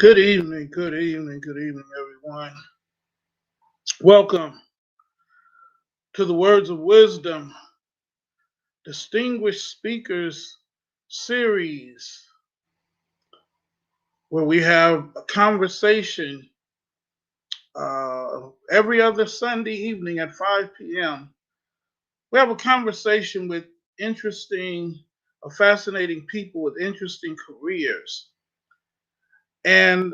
Good evening, good evening, everyone. Welcome to the Words of Wisdom Distinguished Speakers series, where we have a conversation every other Sunday evening at 5 p.m. We have a conversation with fascinating people with interesting careers. And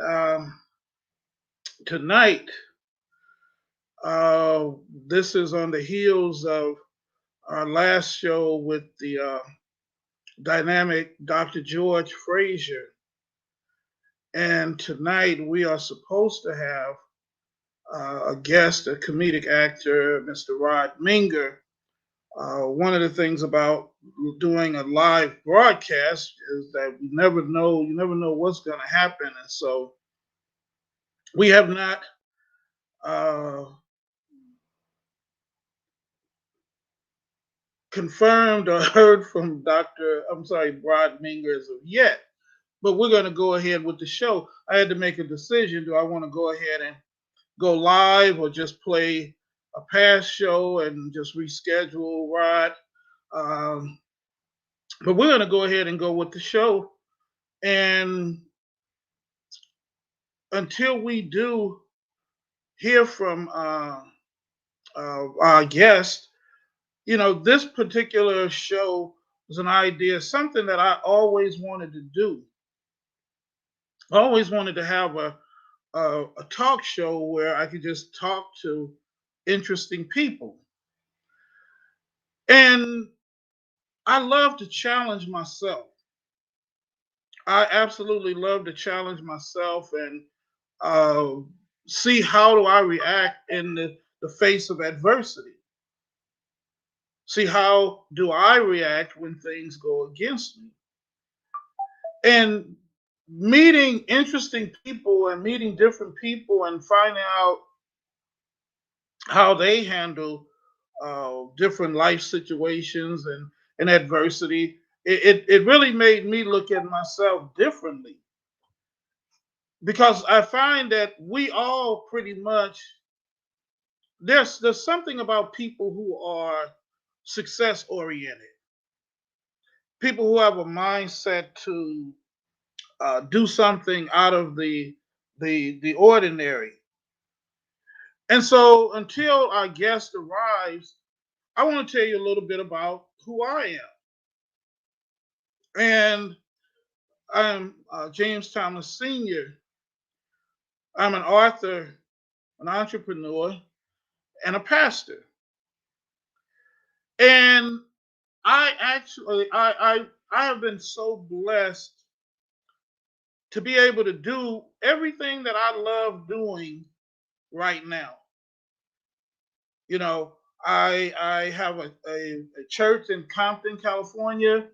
tonight, uh, this is on the heels of our last show with the dynamic Dr. George Frazier. And tonight we are supposed to have a guest, a comedic actor, Mr. Rod Minger. One of the things about doing a live broadcast is that you never know what's going to happen. And so we have not uh, confirmed or heard from Rod Minger as of yet. But we're going to go ahead with the show. I had to make a decision. Do I want to go ahead and go live or just play a past show and just reschedule Rod? Um, but we're going to go ahead and go with the show. And until we do hear from our guest, this particular show was an idea, something that I always wanted to do. I always wanted to have a talk show where I could just talk to interesting people. And I love to challenge myself. I absolutely love to challenge myself and uh, see how do I react in the face of adversity. See how do I react when things go against me. And meeting interesting people and meeting different people and finding out how they handle different life situations and adversity, it really made me look at myself differently because I find that we all pretty much there's something about people who are success oriented, people who have a mindset to do something out of the ordinary. And so until our guest arrives, I want to tell you a little bit about who I am. And I'm James Thomas Sr. I'm an author, an entrepreneur, and a pastor. And I have been so blessed to be able to do everything that I love doing right now. You know, I have a church in Compton, California.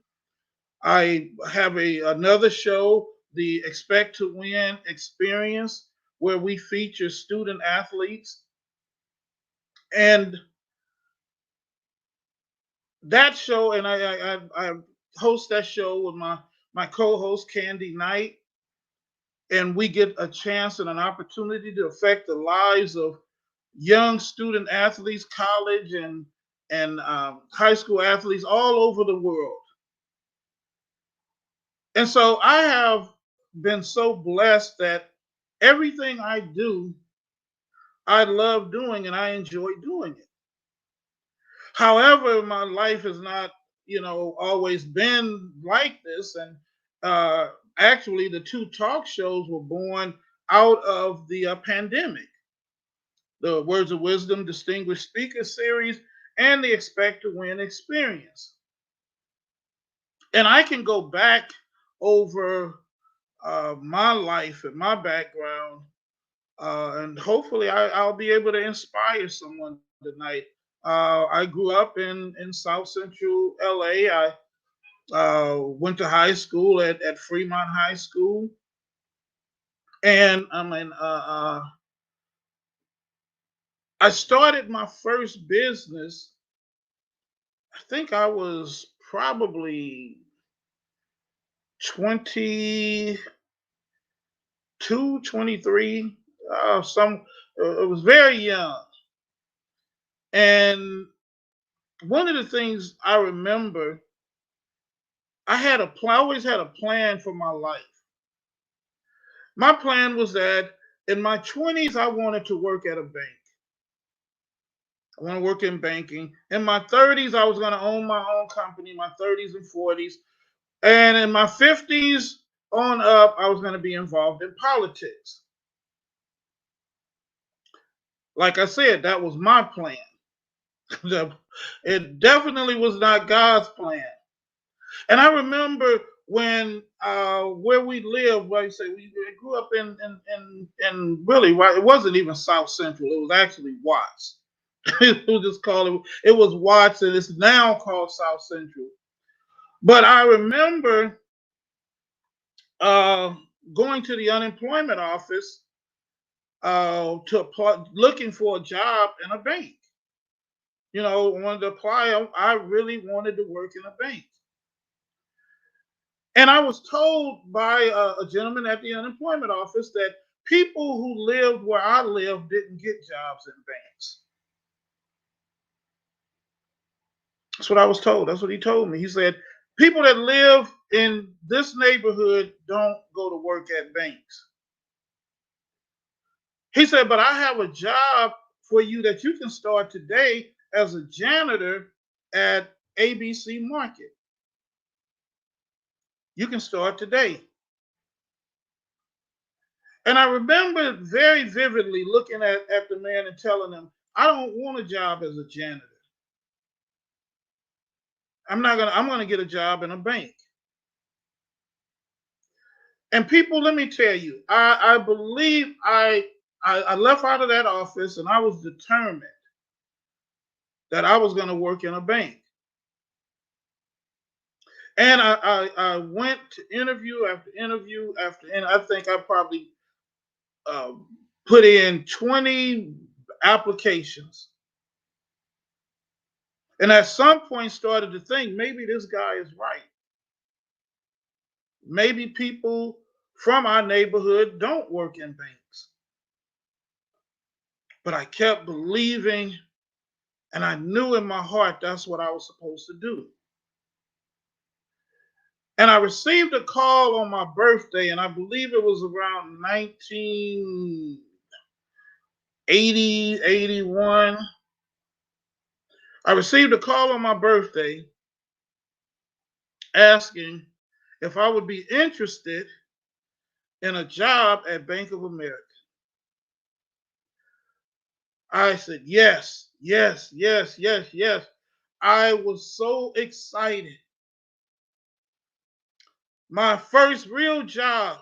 I have another show, the Expect to Win Experience, where we feature student athletes. And that show, and I host that show with my co-host Candy Knight, and we get a chance and an opportunity to affect the lives of young student athletes, college and high school athletes all over the world. And so I have been so blessed that everything I do, I love doing and I enjoy doing it. However, my life has not, always been like this. And uh, actually, the two talk shows were born out of the pandemic: the Words of Wisdom Distinguished Speaker Series and the Expect to Win Experience. And I can go back over my life and my background, and hopefully I'll be able to inspire someone tonight. I grew up in South Central LA. I went to high school at Fremont High School, and I started my first business. I think I was probably 20, 23, it was very young. And one of the things I remember, I always had a plan for my life. My plan was that in my 20s, I wanted to work at a bank. I want to work in banking. In my 30s, I was going to own my own company, my 30s and 40s. And in my 50s on up, I was going to be involved in politics. Like I said, that was my plan. It definitely was not God's plan. And I remember when where we lived, like I say, we grew up in really, it wasn't even South Central. It was actually Watts. We'll just call it. It was Watts, and it's now called South Central. But I remember uh, going to the unemployment office to apply, looking for a job in a bank. You know, wanted to apply. I really wanted to work in a bank. And I was told by a gentleman at the unemployment office that people who lived where I lived didn't get jobs in banks. That's what I was told. That's what he told me. He said, people that live in this neighborhood don't go to work at banks. He said, but I have a job for you that you can start today as a janitor at ABC Market. You can start today. And I remember very vividly looking at the man and telling him, I don't want a job as a janitor. I'm gonna get a job in a bank. And people, let me tell you, I believe I left out of that office and I was determined that I was gonna work in a bank. And I went to interview after interview after, and I think I probably uh, put in 20 applications. And at some point started to think maybe this guy is right. Maybe people from our neighborhood don't work in banks. But I kept believing, and I knew in my heart that's what I was supposed to do. And I received a call on my birthday, and I believe it was around 1980, 81. I received a call on my birthday asking if I would be interested in a job at Bank of America. I said, yes, yes, yes, yes, yes. I was so excited. My first real job,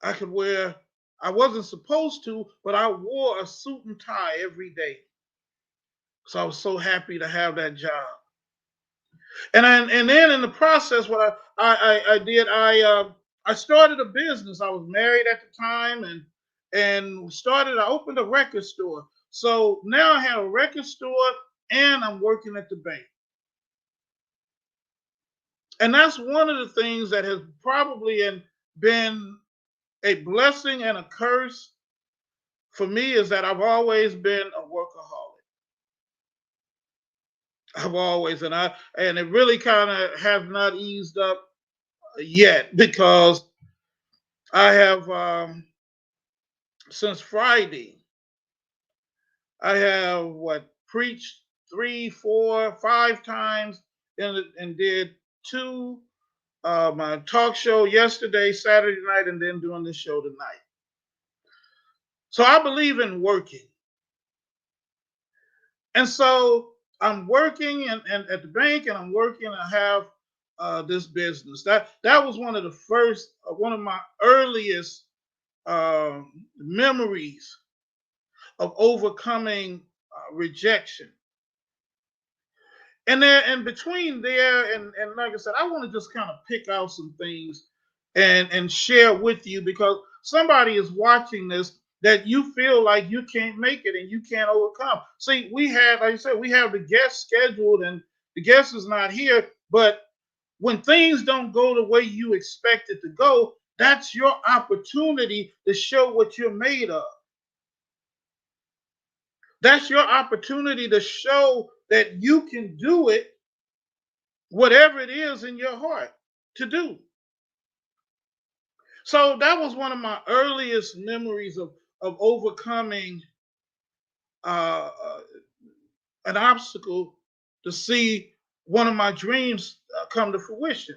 I could wear, I wasn't supposed to, but I wore a suit and tie every day. So I was so happy to have that job. And then in the process, what I did, I started a business. I was married at the time, I opened a record store. So now I have a record store and I'm working at the bank. And that's one of the things that has probably been a blessing and a curse for me, is that I've always been a workaholic. I've always, and it really kind of has not eased up yet, because I have since Friday, I have preached 3, 4, 5 times, and did two my talk show yesterday, Saturday night, and then doing this show tonight. So I believe in working. And so I'm working and at the bank, and I'm working. I have this business. That was one of the first, one of my earliest memories of overcoming rejection. And there, and between there and like I said, I want to just kind of pick out some things and share with you, because somebody is watching this that you feel like you can't make it and you can't overcome. See, like I said, we have the guest scheduled, and the guest is not here, but when things don't go the way you expect it to go, that's your opportunity to show what you're made of. That's your opportunity to show that you can do it, whatever it is in your heart to do. So that was one of my earliest memories of overcoming uh, an obstacle to see one of my dreams come to fruition.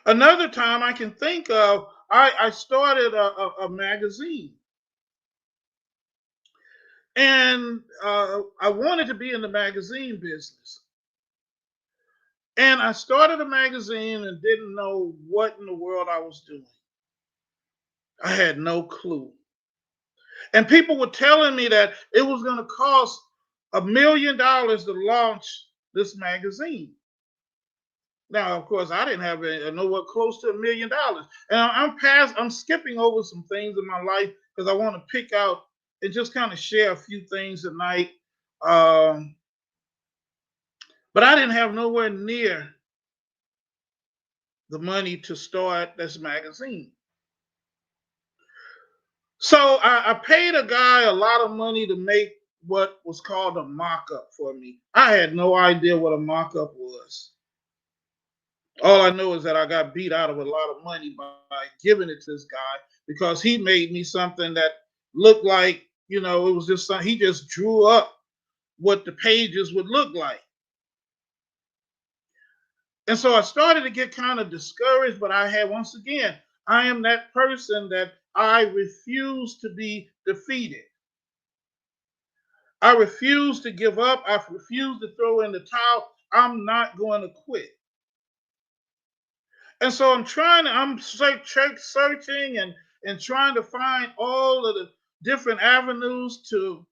Another time I can think of, I started a magazine, and I wanted to be in the magazine business. And I started a magazine and didn't know what in the world I was doing. I had no clue. And people were telling me that it was going to cost $1 million to launch this magazine. Now, of course, I didn't have nowhere close to $1 million. And I'm skipping over some things in my life because I want to pick out and just kind of share a few things tonight. Um, but I didn't have nowhere near the money to start this magazine. So I paid a guy a lot of money to make what was called a mock-up for me. I had no idea what a mock-up was. All I know is that I got beat out of a lot of money by giving it to this guy because he made me something that looked like, it was just something, he just drew up what the pages would look like. And so I started to get kind of discouraged, but once again, I am that person that I refuse to be defeated. I refuse to give up. I refuse to throw in the towel. I'm not going to quit. And so I'm searching and trying to find all of the different avenues to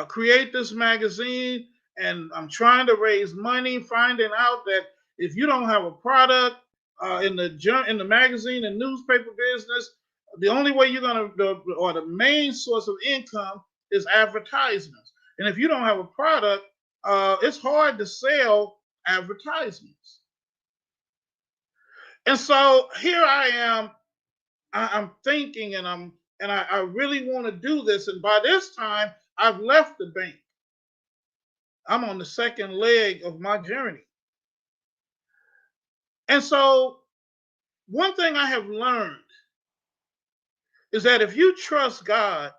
create this magazine. And I'm trying to raise money, finding out that if you don't have a product in the magazine and newspaper business, the only way you're gonna or the main source of income is advertisements. And if you don't have a product, it's hard to sell advertisements. And so here I am. I'm thinking, and I really want to do this. And by this time, I've left the bank. I'm on the second leg of my journey. And so one thing I have learned is that if you trust God,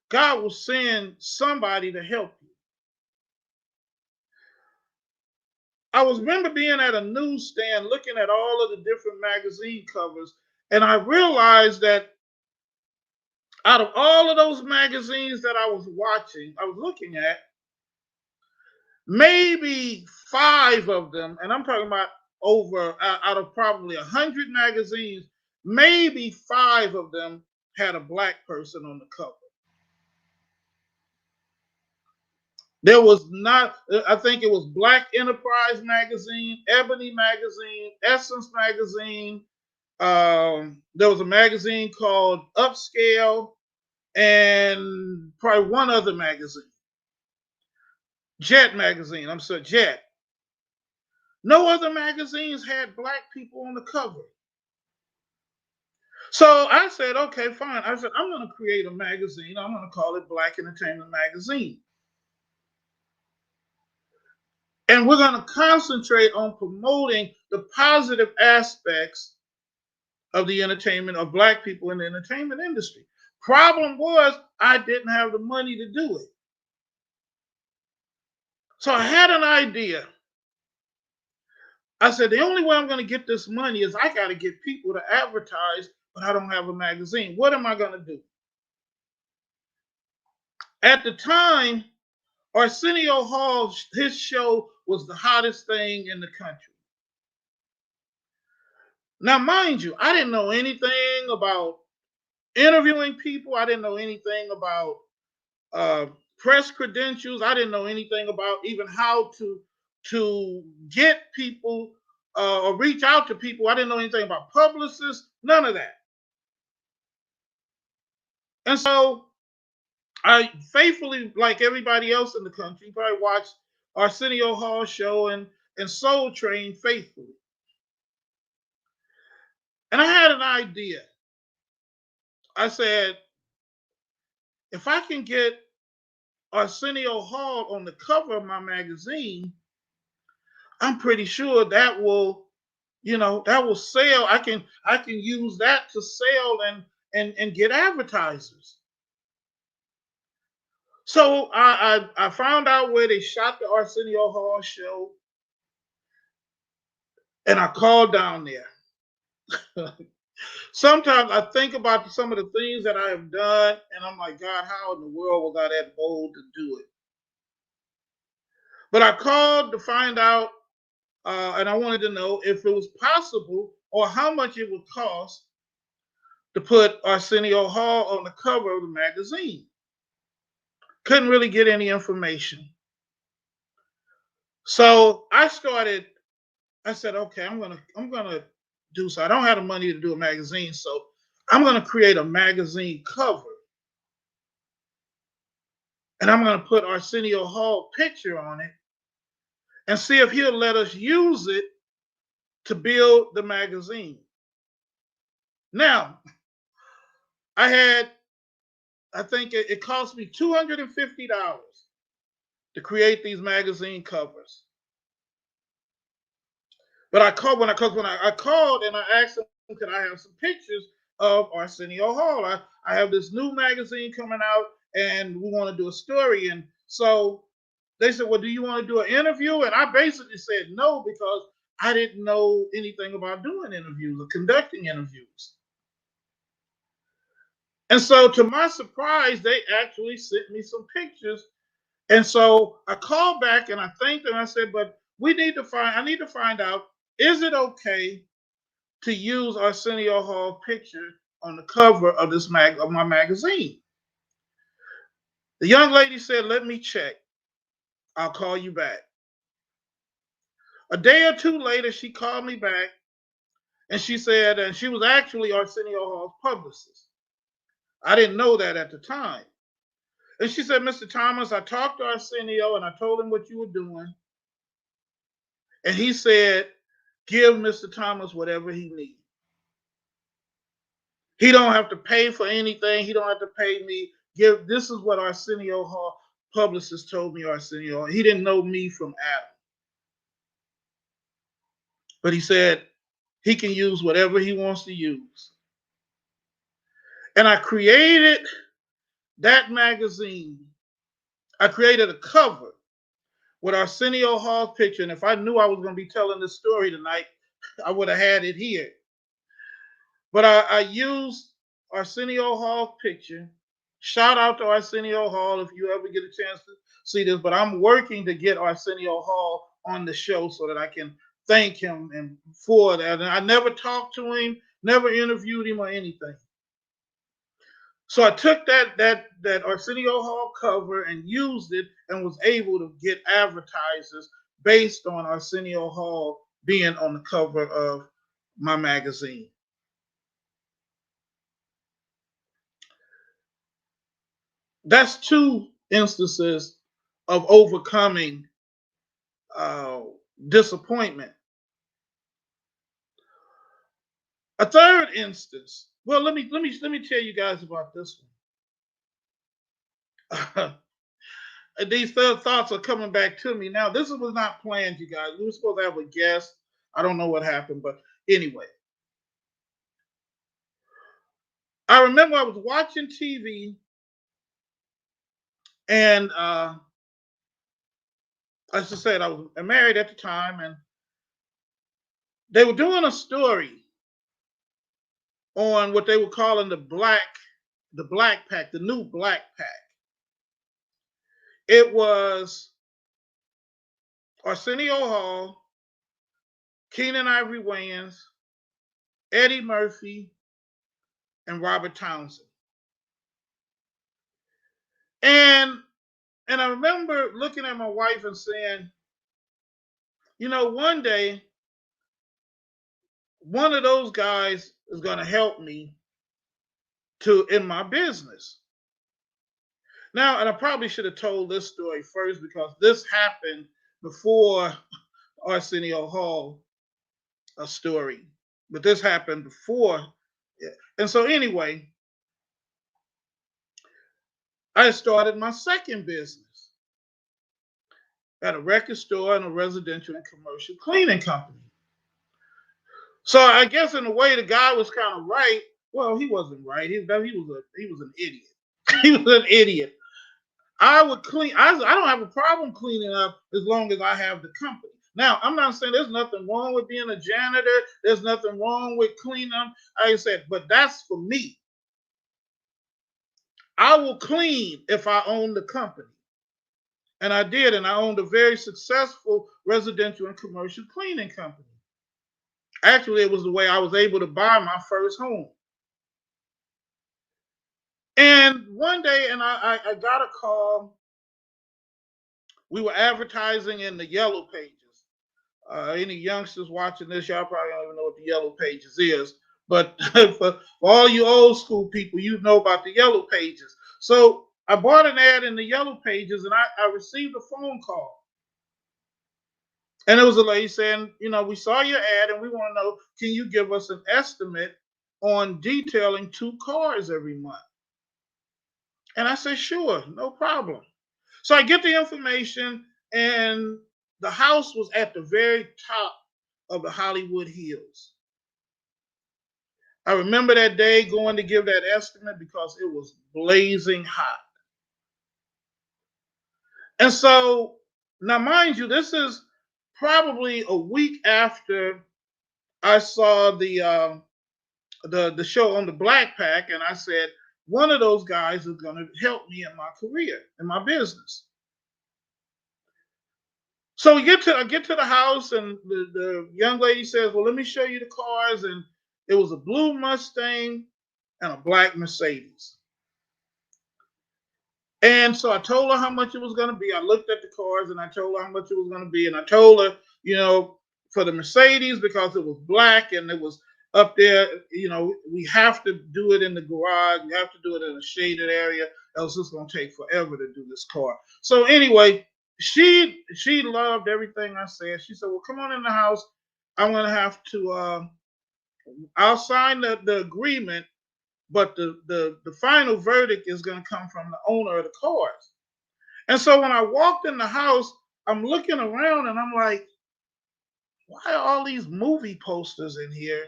God will send somebody to help you. I was remember being at a newsstand looking at all of the different magazine covers, and I realized that out of all of those magazines that I was looking at, maybe five of them, and I'm talking about out of probably 100 magazines, maybe five of them had a black person on the cover. There was not, I think it was Black Enterprise Magazine, Ebony Magazine, Essence Magazine. There was a magazine called Upscale, and probably one other magazine, Jet Magazine. I'm sorry, Jet. No other magazines had black people on the cover. So I said, okay, fine. I said, I'm going to create a magazine. I'm going to call it Black Entertainment Magazine. And we're going to concentrate on promoting the positive aspects of the entertainment of black people in the entertainment industry. Problem was, I didn't have the money to do it. So I had an idea. I said, the only way I'm going to get this money is I got to get people to advertise, but I don't have a magazine. What am I going to do? At the time, Arsenio Hall, his show was the hottest thing in the country. Now, mind you, I didn't know anything about interviewing people. I didn't know anything about uh, press credentials. I didn't know anything about even how to get people or reach out to people. I didn't know anything about publicists. None of that. And so I faithfully, like everybody else in the country, probably watched Arsenio Hall show and Soul Train faithfully. And I had an idea. I said, if I can get Arsenio Hall on the cover of my magazine, I'm pretty sure that will, that will sell. I can use that to sell and get advertisers. So I found out where they shot the Arsenio Hall show, and I called down there. Sometimes I think about some of the things that I have done, and I'm like, God, how in the world was I that bold to do it? But I called to find out, and I wanted to know if it was possible or how much it would cost to put Arsenio Hall on the cover of the magazine. Couldn't really get any information. So I said, okay, I'm gonna do so. I don't have the money to do a magazine, so I'm gonna create a magazine cover. And I'm gonna put Arsenio Hall picture on it and see if he'll let us use it to build the magazine. Now, I think it cost me $250 to create these magazine covers. But I called and I asked them, could I have some pictures of Arsenio Hall? I have this new magazine coming out and we want to do a story. And so they said, well, do you want to do an interview? And I basically said no, because I didn't know anything about doing interviews or conducting interviews. And so to my surprise, they actually sent me some pictures. And so I called back and I thanked them. I said, but I need to find out, is it okay to use Arsenio Hall picture on the cover of of my magazine? The young lady said, let me check. I'll call you back. A day or two later, she called me back and she said, and she was actually Arsenio Hall's publicist. I didn't know that at the time. And she said, Mr. Thomas, I talked to Arsenio and I told him what you were doing. And he said, give Mr. Thomas whatever he needs. He don't have to pay for anything. He don't have to pay me. This is what Arsenio Hall publicist told me, Arsenio. He didn't know me from Adam. But he said he can use whatever he wants to use. And I created that magazine. I created a cover with Arsenio Hall's picture. And if I knew I was going to be telling this story tonight, I would have had it here. But I used Arsenio Hall's picture. Shout out to Arsenio Hall if you ever get a chance to see this. But I'm working to get Arsenio Hall on the show so that I can thank him and for that. And I never talked to him, never interviewed him or anything. So I took that Arsenio Hall cover and used it and was able to get advertisers based on Arsenio Hall being on the cover of my magazine. That's two instances of overcoming uh, disappointment. A third instance. Well, let me tell you guys about this one. These third thoughts are coming back to me now. This was not planned, you guys. We were supposed to have a guest. I don't know what happened, but anyway, I remember I was watching TV and as I said, I was married at the time, and they were doing a story on what they were calling the Black Pack, the new Black Pack. It was Arsenio Hall, Keenan Ivory Wayans, Eddie Murphy, and Robert Townsend. And I remember looking at my wife and saying, one day one of those guys is going to help me in my business. Now, and I probably should have told this story first because this happened before Arsenio Hall story, but this happened before. And so anyway, I started my second business at a record store and a residential and commercial cleaning company. So I guess in a way the guy was kind of right. Well, he wasn't right. He was an idiot. He was an idiot. I would clean. I don't have a problem cleaning up as long as I have the company. Now, I'm not saying there's nothing wrong with being a janitor. There's nothing wrong with cleaning up. Like I said, but that's for me. I will clean if I own the company. And I did, and I owned a very successful residential and commercial cleaning company. Actually, it was the way I was able to buy my first home. And one day, and I got a call. We were advertising in the Yellow Pages. Any youngsters watching this, y'all probably don't even know what the Yellow Pages is. But for all you old school people, you know about the Yellow Pages. So I bought an ad in the Yellow Pages, and I received a phone call. And it was a lady saying, we saw your ad and we want to know, can you give us an estimate on detailing 2 cars every month? And I said, sure, no problem. So I get the information, and the house was at the very top of the Hollywood Hills. I remember that day going to give that estimate because it was blazing hot. And so, now mind you, this is probably a week after I saw the show on the Black Pack, and I said, one of those guys is going to help me in my career, in my business. So I get to the house, and the young lady says, well, let me show you the cars. And it was a blue Mustang and a black Mercedes. And so I told her how much it was going to be. I looked at the cars and I told her how much it was going to be. And I told her, for the Mercedes, because it was black and it was up there, we have to do it in the garage. We have to do it in a shaded area, else it's going to take forever to do this car. So anyway, she loved everything I said. She said, well, come on in the house. I'm going to have to, I'll sign the agreement, but the final verdict is going to come from the owner of the cars. And so when I walked in the house, I'm looking around and I'm like, why are all these movie posters in here?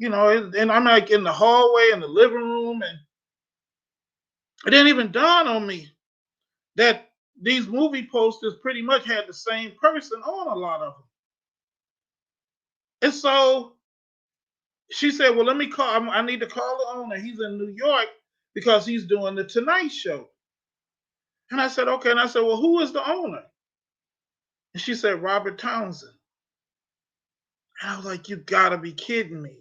And I'm like in the hallway, in the living room, and it didn't even dawn on me that these movie posters pretty much had the same person on a lot of them. And so she said, well, let me call. I need to call the owner. He's in New York because he's doing the Tonight Show. And I said, okay. And I said, well, who is the owner? And she said, Robert Townsend. And I was like, you gotta be kidding me.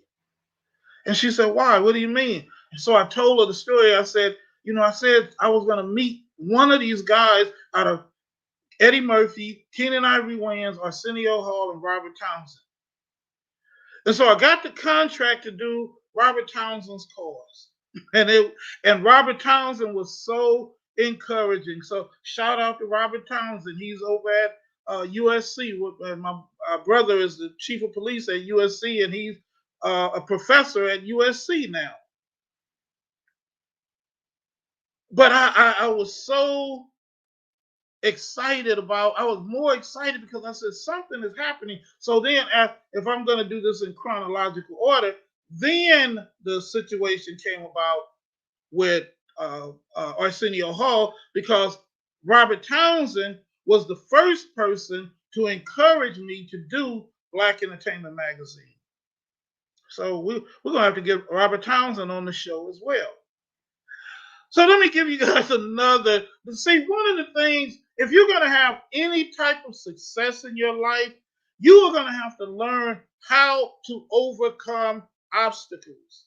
And she said, why? What do you mean? And so I told her the story. I said, I said I was going to meet one of these guys out of Eddie Murphy, Keenen Ivory Wayans, Arsenio Hall, and Robert Townsend. And so I got the contract to do Robert Townsend's cause. And Robert Townsend was so encouraging. So shout out to Robert Townsend. He's over at USC. My brother is the chief of police at USC, and he's a professor at USC now. But I was so excited I was more excited because I said something is happening. So then if I'm going to do this in chronological order, then the situation came about with Arsenio Hall, because Robert Townsend was the first person to encourage me to do Black Entertainment Magazine. So we're going to have to get Robert Townsend on the show as well. So let me give you guys another. See, one of the things, if you're going to have any type of success in your life, you are going to have to learn how to overcome obstacles.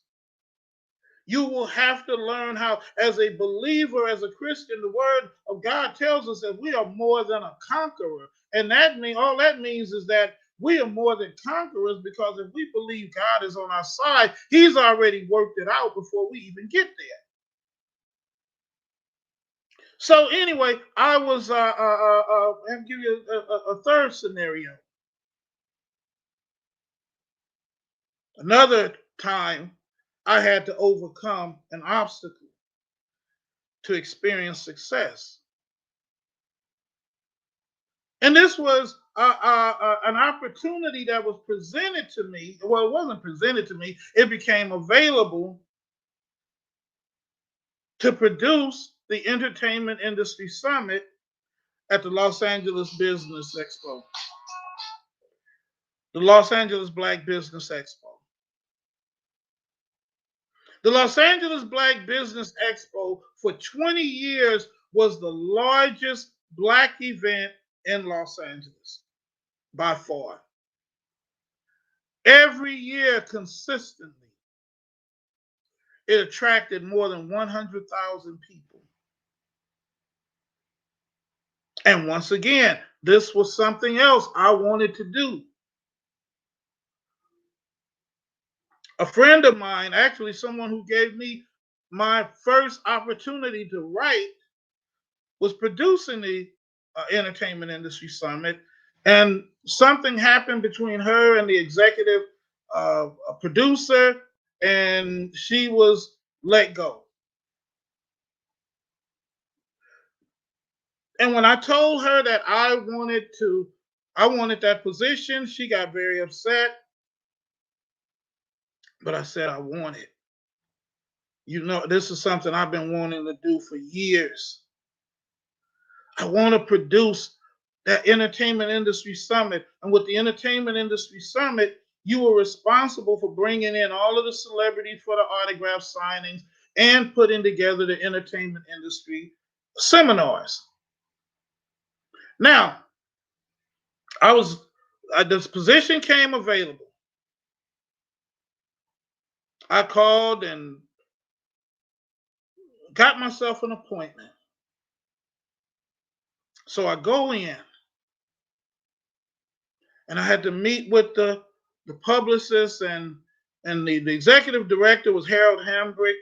You will have to learn how, as a believer, as a Christian, the word of God tells us that we are more than a conqueror. And all that means is that we are more than conquerors, because if we believe God is on our side, he's already worked it out before we even get there. So anyway, I was I'll give you a third scenario. Another time, I had to overcome an obstacle to experience success, and this was an opportunity that was presented to me. Well, it wasn't presented to me; it became available to produce the Entertainment Industry Summit at the Los Angeles Business Expo, the Los Angeles Black Business Expo. The Los Angeles Black Business Expo for 20 years was the largest black event in Los Angeles by far. Every year, consistently, it attracted more than 100,000 people. And once again, this was something else I wanted to do. A friend of mine, actually someone who gave me my first opportunity to write, was producing the Entertainment Industry Summit, and something happened between her and the executive producer, and she was let go. And when I told her that I wanted that position, she got very upset. But I said I want it. You know, this is something I've been wanting to do for years. I want to produce that Entertainment Industry Summit. And with the Entertainment Industry Summit, you were responsible for bringing in all of the celebrities for the autograph signings and putting together the entertainment industry seminars. Now, I was this position came available. I called and got myself an appointment. So I go in and I had to meet with the publicist, and the executive director was Harold Hambrick,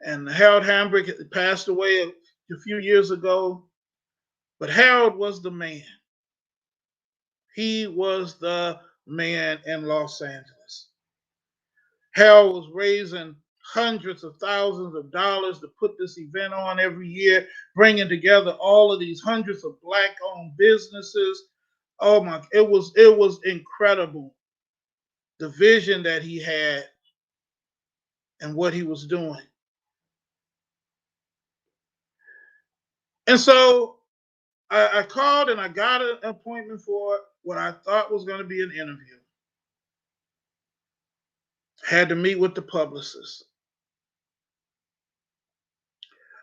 and Harold Hambrick passed away a few years ago, but Harold was the man. He was the man in Los Angeles. Harold was raising hundreds of thousands of dollars to put this event on every year, bringing together all of these hundreds of black-owned businesses. Oh my! It was incredible, the vision that he had and what he was doing. And so I called and I got an appointment for what I thought was going to be an interview. Had to meet with the publicist.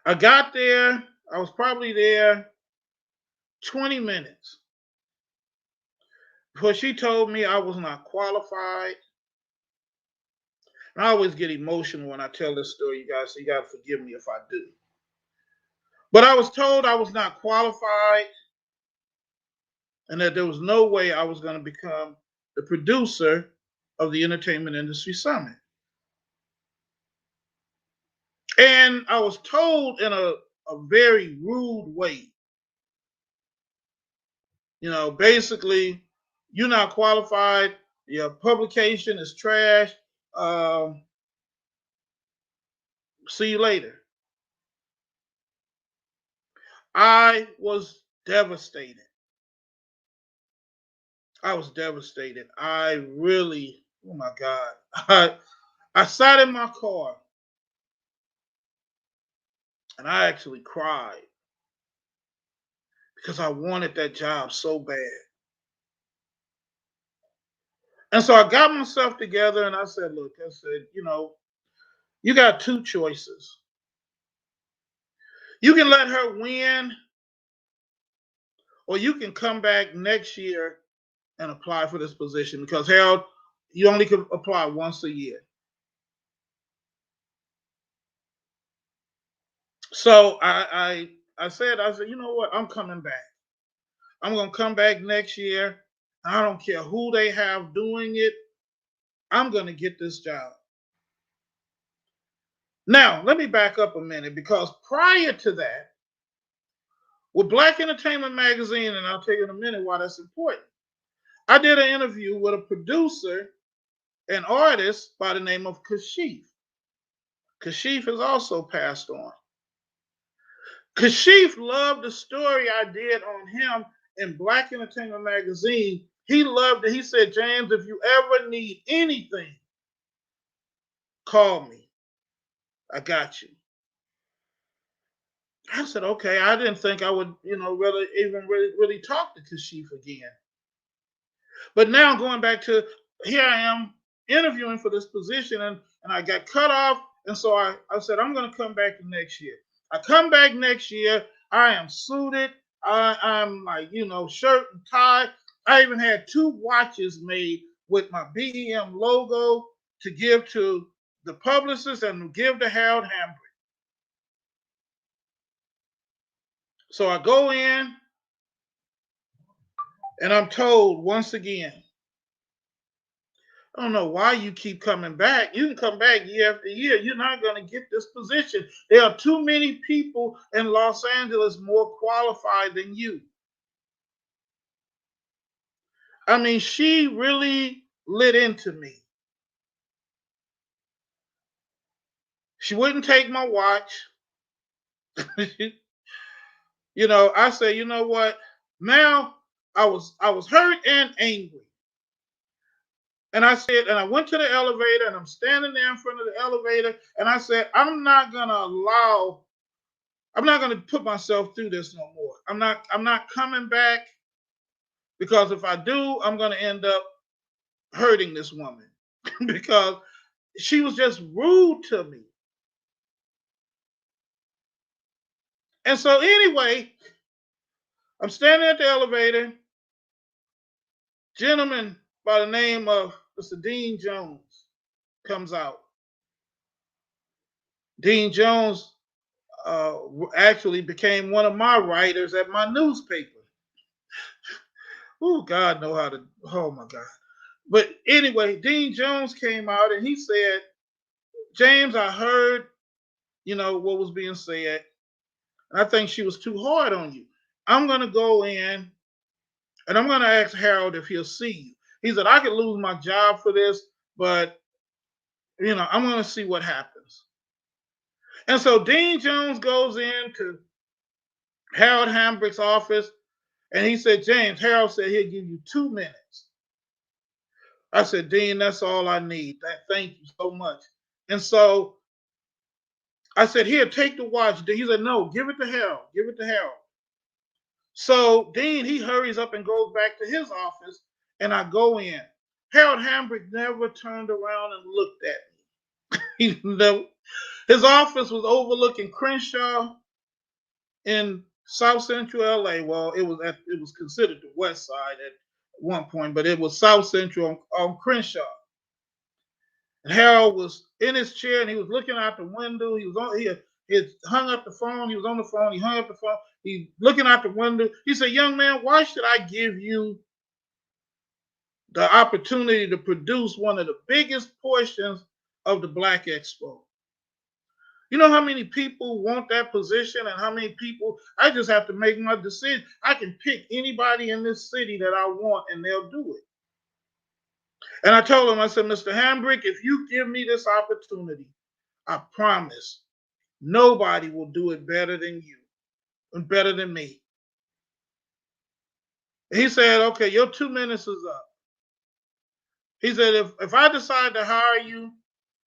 I got there. I was probably there 20 minutes before she told me I was not qualified. And I always get emotional when I tell this story, you guys, so you got to forgive me if I do. But I was told I was not qualified and that there was no way I was going to become the producer of the Entertainment Industry Summit. And I was told in a very rude way, basically, you're not qualified, your publication is trash, um, see you later. I was devastated. I was devastated. I really, oh my God. I sat in my car and I actually cried because I wanted that job so bad. And so I got myself together and I said, look, I said, you got two choices. You can let her win, or you can come back next year and apply for this position because Harold, you only can apply once a year. So I said, you know what? I'm coming back. I'm gonna come back next year. I don't care who they have doing it. I'm gonna get this job. Now, let me back up a minute because prior to that, With Black Entertainment Magazine, and I'll tell you in a minute why that's important. I did an interview with a producer and artist by the name of Kashif. Kashif has also passed on. Kashif loved the story I did on him in Black Entertainment Magazine. He loved it. He said, James, if you ever need anything, call me. I got you. I said, okay. I didn't think I would, really talk to Kashif again. But now going back to here I am interviewing for this position and I got cut off. And so I said, I'm going to come back next year. I come back next year. I am suited. I'm like, shirt and tie. I even had 2 watches made with my BEM logo to give to the publicist and give to Harold Hambrick. So I go in and I'm told once again, I don't know why you keep coming back. You can come back year after year. You're not going to get this position. There are too many people in Los Angeles more qualified than you. I mean, she really lit into me. She wouldn't take my watch. I say, you know what? Now I was hurt and angry. And I said, and I went to the elevator and I'm standing there in front of the elevator and I said, I'm not going to put myself through this no more. I'm not coming back, because if I do, I'm going to end up hurting this woman because she was just rude to me. And so anyway, I'm standing at the elevator. Gentleman by the name of Mr. Dean Jones comes out. Dean Jones actually became one of my writers at my newspaper. Oh, God know how to, oh my God. But anyway, Dean Jones came out and he said, James, I heard, what was being said. And I think she was too hard on you. I'm going to go in and I'm going to ask Harold if he'll see you. He said, I could lose my job for this, but, I'm going to see what happens. And so Dean Jones goes into Harold Hambrick's office and he said, James, Harold said he'll give you 2 minutes. I said, Dean, that's all I need. Thank you so much. And so I said, here, take the watch. He said, no, give it to Harold. Give it to Harold. So Dean, he hurries up and goes back to his office, and I go in. Harold Hambrick never turned around and looked at me. His office was overlooking Crenshaw in South Central LA. Well, it was considered the West Side at one point, but it was South Central on Crenshaw. And Harold was in his chair and he was looking out the window. He had hung up the phone. He was on the phone. He hung up the phone. He looking out the window. He said, young man, why should I give you the opportunity to produce one of the biggest portions of the Black Expo? You know how many people want that position and how many people, I just have to make my decision. I can pick anybody in this city that I want and they'll do it. And I told him, I said, Mr. Hambrick, if you give me this opportunity, I promise nobody will do it better than you and better than me. And he said, okay, your 2 minutes is up. He said, if I decide to hire you,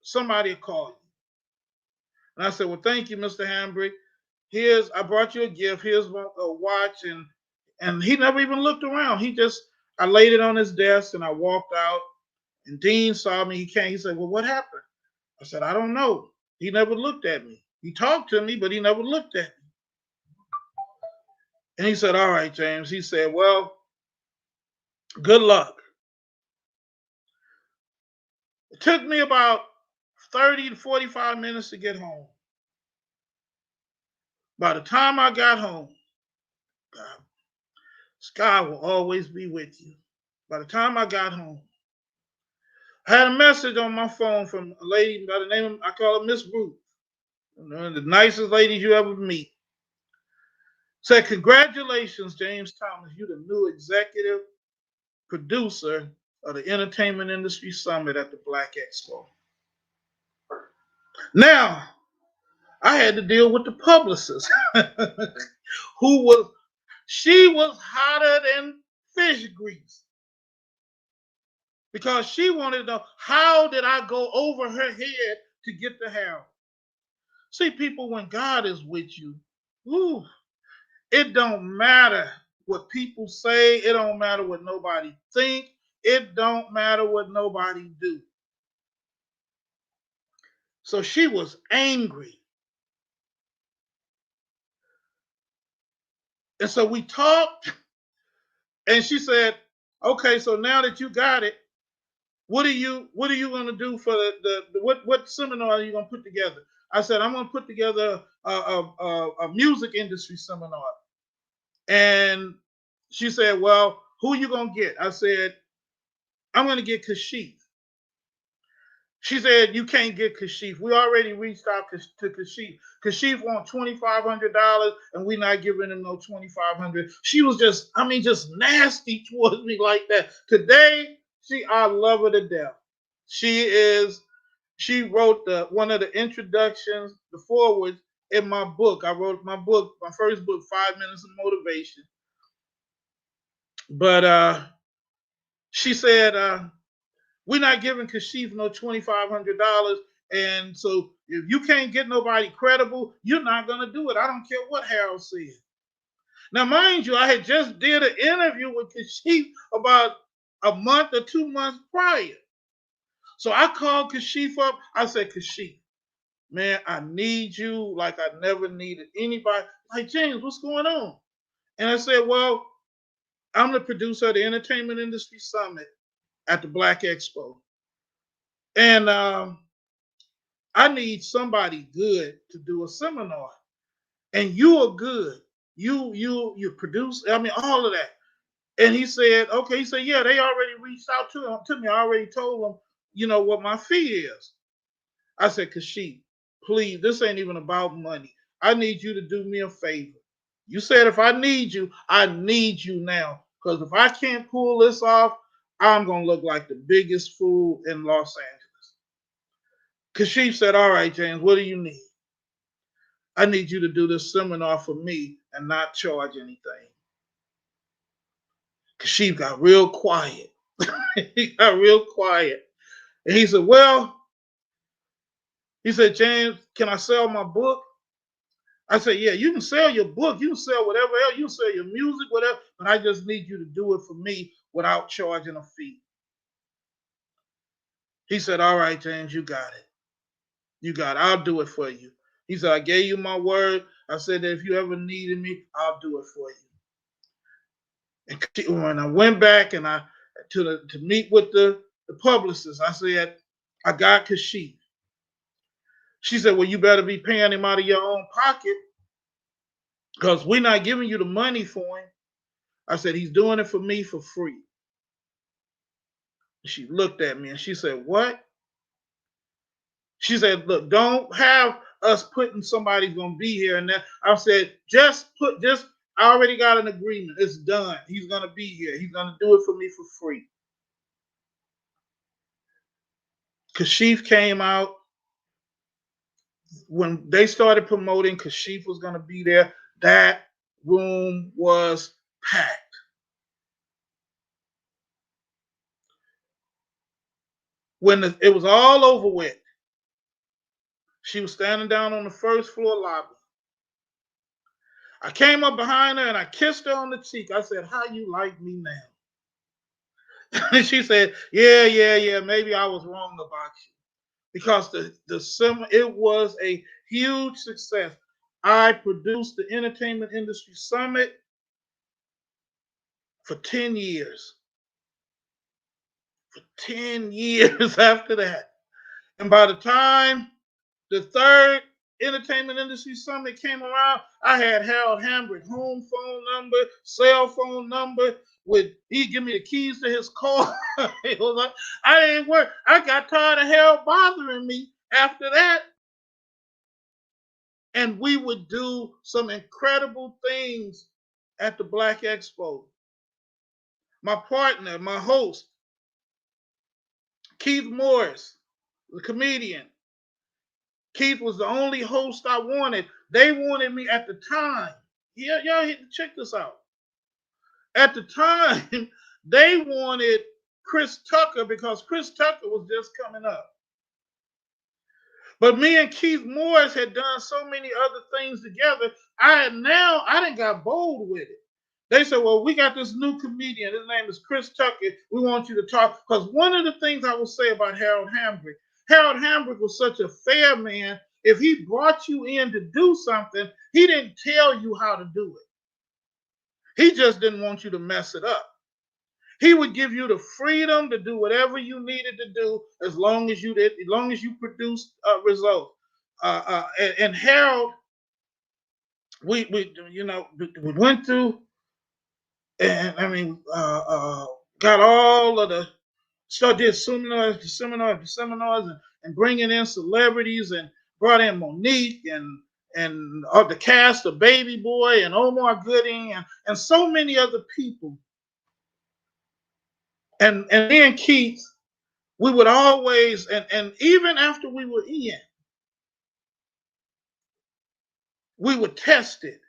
somebody will call you. And I said, well, thank you, Mr. Hambrick. I brought you a gift. Here's a watch. And he never even looked around. I laid it on his desk and I walked out. And Dean saw me. He came. He said, well, what happened? I said, I don't know. He never looked at me. He talked to me, but he never looked at me. And he said, all right, James. He said, well, good luck. It took me about 30 to 45 minutes to get home. By the time I got home, God will always be with you. By the time I got home, I had a message on my phone from a lady by the name of, I call her Miss Ruth, the nicest lady you ever meet. Said, congratulations, James Thomas. You're the new executive producer of the Entertainment Industry Summit at the Black Expo. Now, I had to deal with the publicist, she was hotter than fish grease because she wanted to know, how did I go over her head to get the Harold? See, people, when God is with you, whew, it don't matter what people say. It don't matter what nobody think. It don't matter what nobody do. So she was angry. And so we talked, and she said, okay, so now that you got it, what are you going to do for what seminar are you going to put together? I said, I'm going to put together a music industry seminar. And she said, well, who are you going to get? I said, I'm going to get Kashif. She said, you can't get Kashif. We already reached out to Kashif. Kashif wants $2,500 and we're not giving him no $2,500. She was just nasty towards me like that. Today, I love her to death. She wrote one of the introductions, the foreword in my book. I wrote my first book, 5 Minutes of Motivation. But she said, we're not giving Kashif no $2,500. And so if you can't get nobody credible, you're not going to do it. I don't care what Harold said. Now, mind you, I had just did an interview with Kashif about a month or 2 months prior. So I called Kashif up. I said, Kashif, man, I need you like I never needed anybody. Like, James, what's going on? And I said, well, I'm the producer of the Entertainment Industry Summit at the Black Expo. And I need somebody good to do a seminar. And you are good. You produce, I mean, all of that. And he said, okay. He said, yeah, they already reached out to me. I already told them, what my fee is. I said, Kashif, please, this ain't even about money. I need you to do me a favor. You said if I need you, I need you now. Because if I can't pull this off, I'm going to look like the biggest fool in Los Angeles. Kashif said, all right, James, what do you need? I need you to do this seminar for me and not charge anything. Kashif got real quiet. He got real quiet. And he said, well, James, can I sell my book? I said, yeah, you can sell your book. You can sell whatever else. You can sell your music, whatever. But I just need you to do it for me without charging a fee. He said, all right, James, you got it. You got it. I'll do it for you. He said, I gave you my word. I said that if you ever needed me, I'll do it for you. And when I went back and to meet with the publicist, I said, I got Kashif. She said, well, you better be paying him out of your own pocket because we're not giving you the money for him. I said, he's doing it for me for free. She looked at me and she said, what? She said, look, don't have us putting somebody's going to be here. And then I said, I already got an agreement. It's done. He's going to be here. He's going to do it for me for free. Kashif came out. When they started promoting Kashif was going to be there, that room was packed. When it was all over with, she was standing down on the first floor lobby. I came up behind her and I kissed her on the cheek. I said, how you like me now? And she said, yeah, maybe I was wrong about you. Because it was a huge success. I produced the Entertainment Industry Summit for 10 years. For 10 years after that. And by the time the third Entertainment Industry Summit came around, I had Harold Hambrick home phone number, cell phone number. He'd give me the keys to his car. It was like, I didn't work. I got tired of Harold bothering me after that. And we would do some incredible things at the Black Expo. My partner, my host, Keith Morris, the comedian. Keith was the only host I wanted. They wanted me at the time. Yeah, y'all check this out. At the time, they wanted Chris Tucker because Chris Tucker was just coming up. But me and Keith Morris had done so many other things together. I didn't got bold with it. They said, well, we got this new comedian. His name is Chris Tucker. We want you to talk. Because one of the things I will say about Harold Hambrick was such a fair man. If he brought you in to do something, he didn't tell you how to do it. He just didn't want you to mess it up. He would give you the freedom to do whatever you needed to do as long as you produced results. And Harold, we went through, and I mean, got all of the stuff, did seminars, and bringing in celebrities, and brought in Monique and the cast of Baby Boy and Omar Gooding and so many other people. And me and Keith, we would always, and even after we were in, we would test it.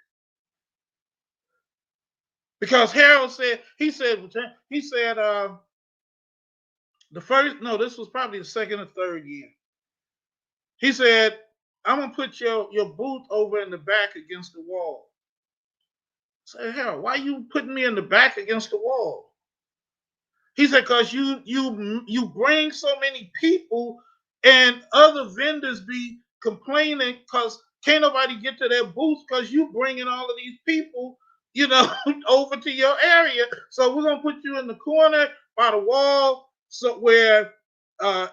Because Harold said, this was probably the second or third year. He said, I'm going to put your booth over in the back against the wall. I said, Harold, why are you putting me in the back against the wall? He said, because you bring so many people, and other vendors be complaining because can't nobody get to their booth because you bringing all of these people, over to your area. So we're gonna put you in the corner by the wall, so where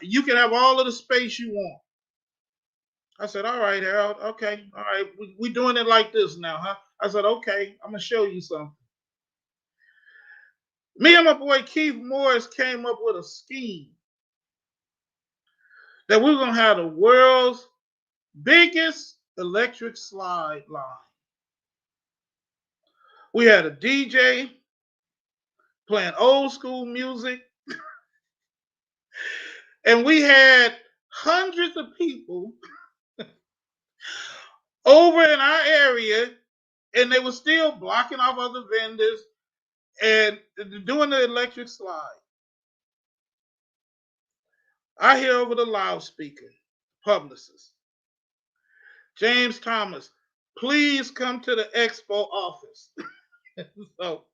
you can have all of the space you want. I said, all right, Harold, okay, all right, we doing it like this now, huh? I said, okay, I'm gonna show you something. Me and my boy Keith Morris came up with a scheme that we were going to have the world's biggest electric slide line. We had a DJ playing old school music, and we had hundreds of people over in our area, and they were still blocking off other vendors and doing the electric slide. I hear over the loudspeaker, publicist, James Thomas, please come to the expo office. So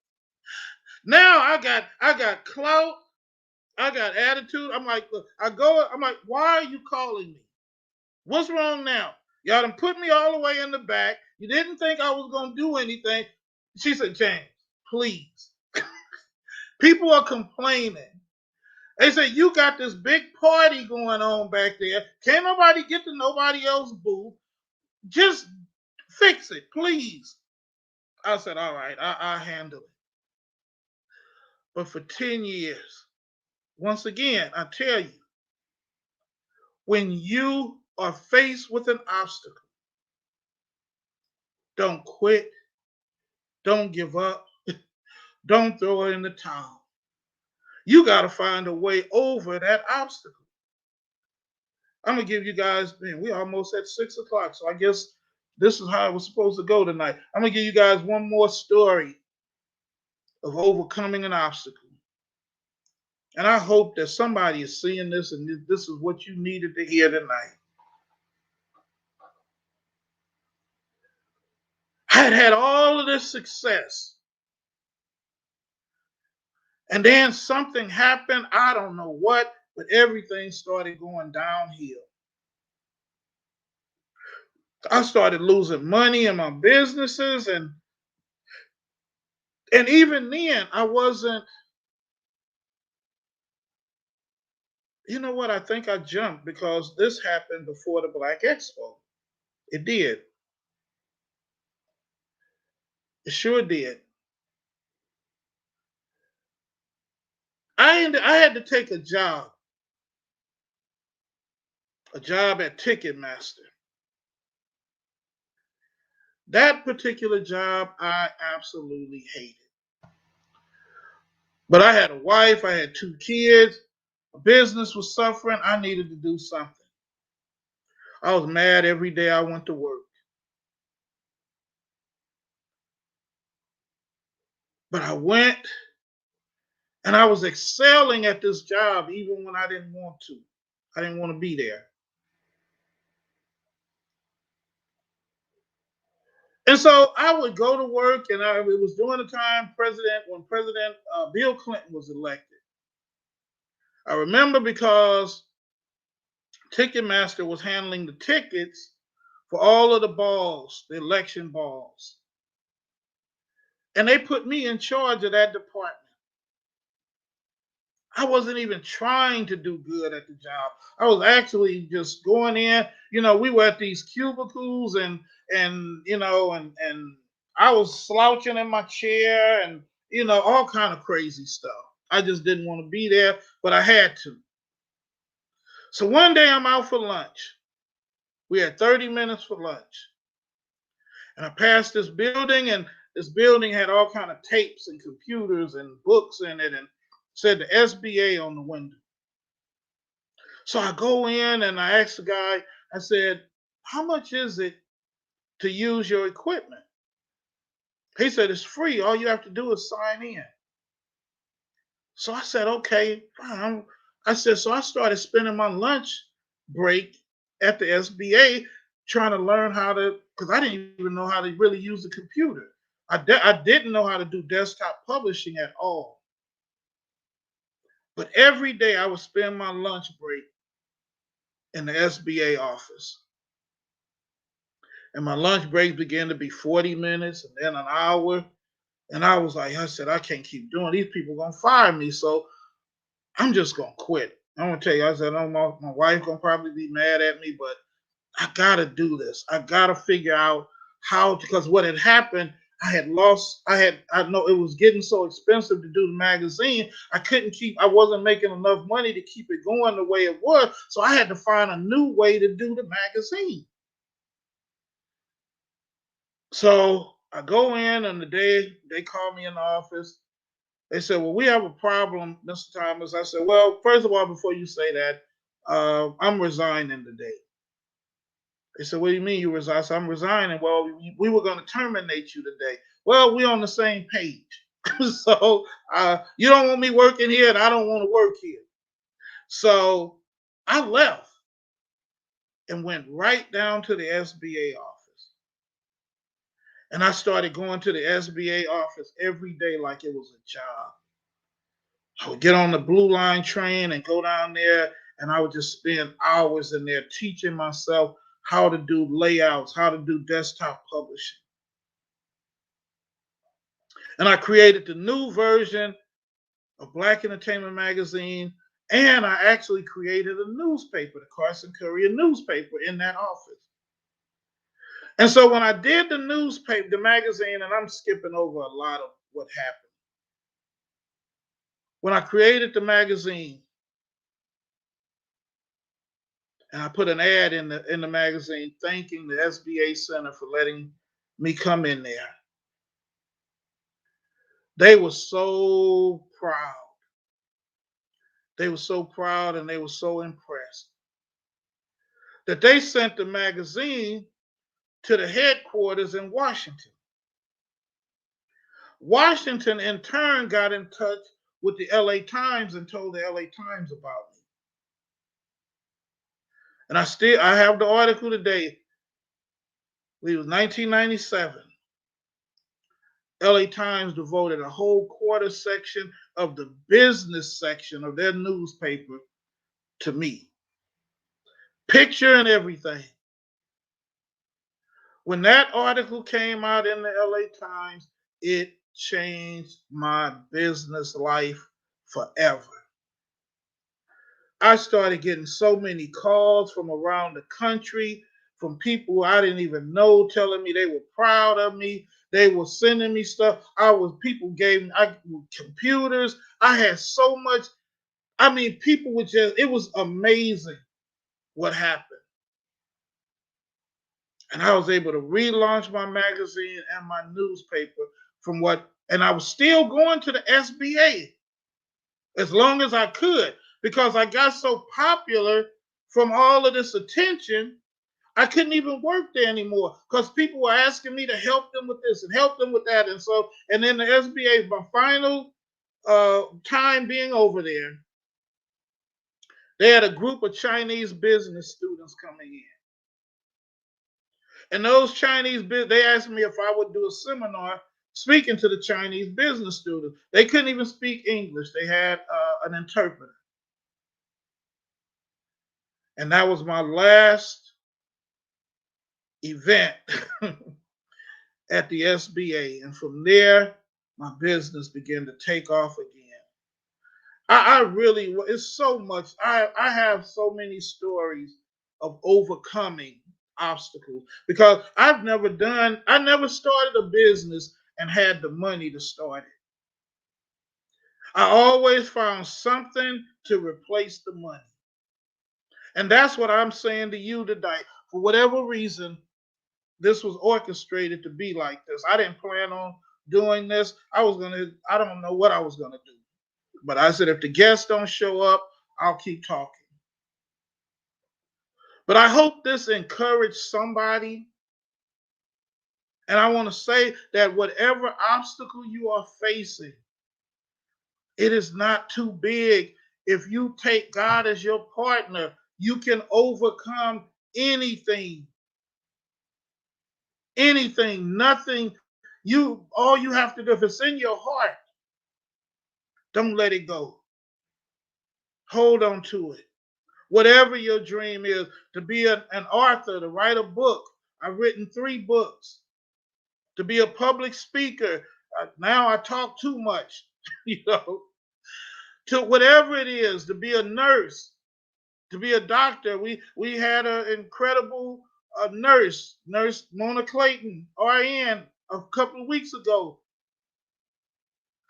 now I got clout, I got attitude. I'm like, look, I'm like, why are you calling me? What's wrong now? Y'all done put me all the way in the back. You didn't think I was gonna do anything. She said, James, please. People are complaining. They say you got this big party going on back there. Can't nobody get to nobody else's booth. Just fix it, please. I said, all right, I'll handle it. But for 10 years, once again, I tell you, when you are faced with an obstacle, don't quit, don't give up, don't throw it in the towel. You got to find a way over that obstacle. I'm going to give you guys, man, we're almost at 6 o'clock, so I guess this is how it was supposed to go tonight. I'm going to give you guys one more story of overcoming an obstacle. And I hope that somebody is seeing this and this is what you needed to hear tonight. I had all of this success. And then something happened, I don't know what, but everything started going downhill. I started losing money in my businesses, and even then I wasn't, you know what, I think I jumped because this happened before the Black Expo. It did. It sure did. I had to take a job at Ticketmaster. That particular job I absolutely hated. But I had a wife, I had 2 kids, a business was suffering, I needed to do something. I was mad every day I went to work. But I went and I was excelling at this job even when I didn't want to. I didn't want to be there. And so I would go to work, and it was during the time when President Bill Clinton was elected. I remember because Ticketmaster was handling the tickets for all of the balls, the election balls, and they put me in charge of that department. I wasn't even trying to do good at the job. I was actually just going in. We were at these cubicles, and I was slouching in my chair, and all kind of crazy stuff. I just didn't want to be there, but I had to. So one day I'm out for lunch. We had 30 minutes for lunch, and I passed this building, and this building had all kind of tapes and computers and books in it, and said the SBA on the window. So I go in and I asked the guy, I said, how much is it to use your equipment? He said, it's free. All you have to do is sign in. So I said, okay, fine. I said, so I started spending my lunch break at the SBA trying to learn how to, because I didn't even know how to really use the computer. I didn't know how to do desktop publishing at all. But every day I would spend my lunch break in the SBA office. And my lunch break began to be 40 minutes and then an hour. And I said, I can't keep doing. These people are gonna fire me, so I'm just gonna quit. I'm gonna tell you, I said, oh, my wife gonna probably be mad at me, but I gotta do this. I gotta figure out how, because what had happened, I know it was getting so expensive to do the magazine. I wasn't making enough money to keep it going the way it was. So I had to find a new way to do the magazine. So I go in, and the day they call me in the office, they said, well, we have a problem, Mr. Thomas. I said, well, first of all, before you say that, I'm resigning today. They said, what do you mean you resign? I said, I'm resigning. Well, we were going to terminate you today. Well, we're on the same page. So you don't want me working here, and I don't want to work here. So I left and went right down to the SBA office. And I started going to the SBA office every day like it was a job. I would get on the Blue Line train and go down there, and I would just spend hours in there teaching myself how to do layouts, how to do desktop publishing. And I created the new version of Black Entertainment Magazine, and I actually created a newspaper, the Carson Courier newspaper, in that office. And so when I did the newspaper, the magazine, and I'm skipping over a lot of what happened. When I created the magazine, and I put an ad in the magazine thanking the SBA Center for letting me come in there. They were so proud. They were so proud, and they were so impressed that they sent the magazine to the headquarters in Washington. Washington, in turn, got in touch with the LA Times and told the LA Times about me. And I have the article today. It was 1997. LA Times devoted a whole quarter section of the business section of their newspaper to me. Picture and everything. When that article came out in the LA Times, it changed my business life forever. I started getting so many calls from around the country, from people I didn't even know, telling me they were proud of me. They were sending me stuff. People gave me computers. I had so much. I mean, people were it was amazing what happened. And I was able to relaunch my magazine and my newspaper and I was still going to the SBA as long as I could because I got so popular from all of this attention. I couldn't even work there anymore because people were asking me to help them with this and help them with that. And then the SBA, my final time being over there, they had a group of Chinese business students coming in. And those they asked me if I would do a seminar speaking to the Chinese business students. They couldn't even speak English. They had an interpreter. And that was my last event at the SBA. And from there, my business began to take off again. It's so much. I have so many stories of overcoming obstacles because I never started a business and had the money to start it. I always found something to replace the money. And that's what I'm saying to you today. For whatever reason, this was orchestrated to be like this. I didn't plan on doing this. I don't know what I was going to do. But I said, if the guests don't show up, I'll keep talking. But I hope this encouraged somebody. And I want to say that whatever obstacle you are facing, it is not too big. If you take God as your partner, you can overcome anything. Anything, nothing. All you have to do, if it's in your heart, don't let it go. Hold on to it. Whatever your dream is, to be an author, to write a book. I've written 3 books. To be a public speaker. Now I talk too much, To whatever it is, to be a nurse, to be a doctor. We had an incredible nurse Mona Clayton, RN, a couple of weeks ago.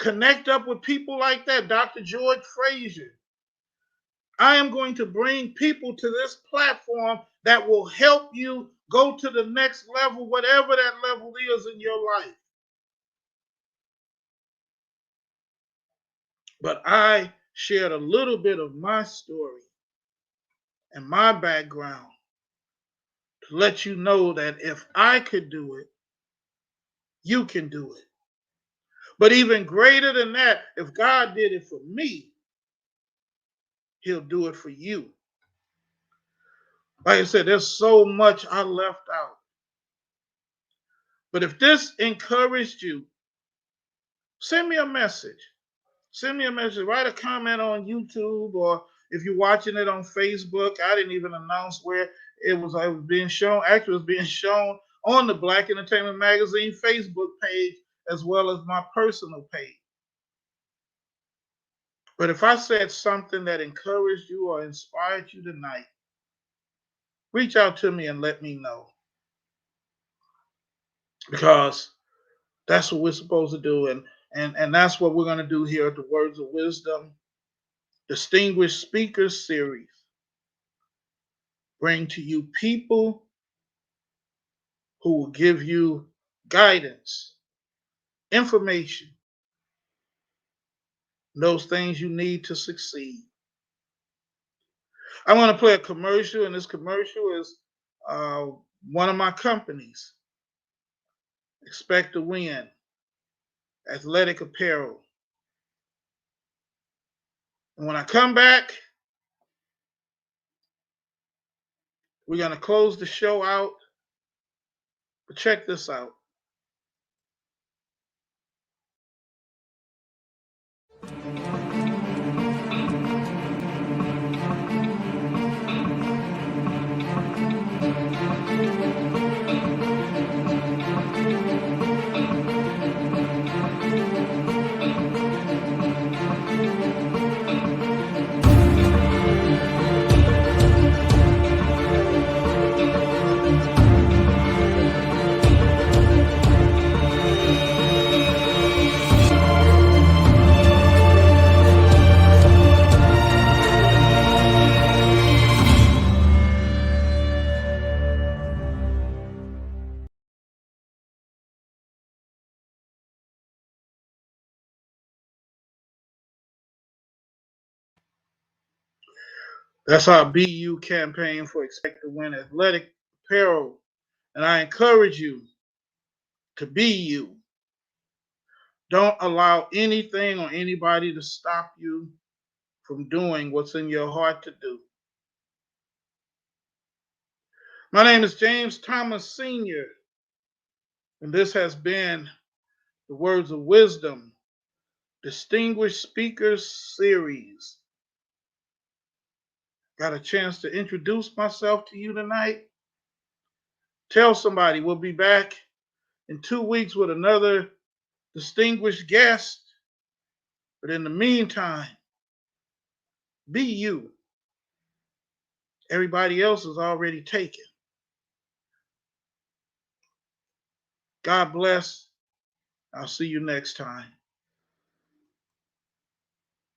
Connect up with people like that, Dr. George Frazier. I am going to bring people to this platform that will help you go to the next level, whatever that level is in your life. But I shared a little bit of my story and my background to let you know that if I could do it, you can do it. But even greater than that, if God did it for me, He'll do it for you. Like I said, there's so much I left out. But if this encouraged you, send me a message. Send me a message. Write a comment on YouTube, or if you're watching it on Facebook. I didn't even announce where it was being shown. Actually, it was being shown on the Black Entertainment Magazine Facebook page as well as my personal page. But if I said something that encouraged you or inspired you tonight, reach out to me and let me know. Because that's what we're supposed to do. And that's what we're going to do here at the Words of Wisdom Distinguished Speakers Series. Bring to you people who will give you guidance, information, those things you need to succeed. I'm going to play a commercial, and this commercial is one of my companies, Expect to Win, Athletic Apparel. And when I come back, we're going to close the show out. But check this out. That's our BU campaign for Expect to Win Athletic Apparel. And I encourage you to be you. Don't allow anything or anybody to stop you from doing what's in your heart to do. My name is James Thomas Sr., and this has been the Words of Wisdom Distinguished Speakers Series. Got a chance to introduce myself to you tonight. Tell somebody we'll be back in 2 weeks with another distinguished guest. But in the meantime, be you. Everybody else is already taken. God bless. I'll see you next time.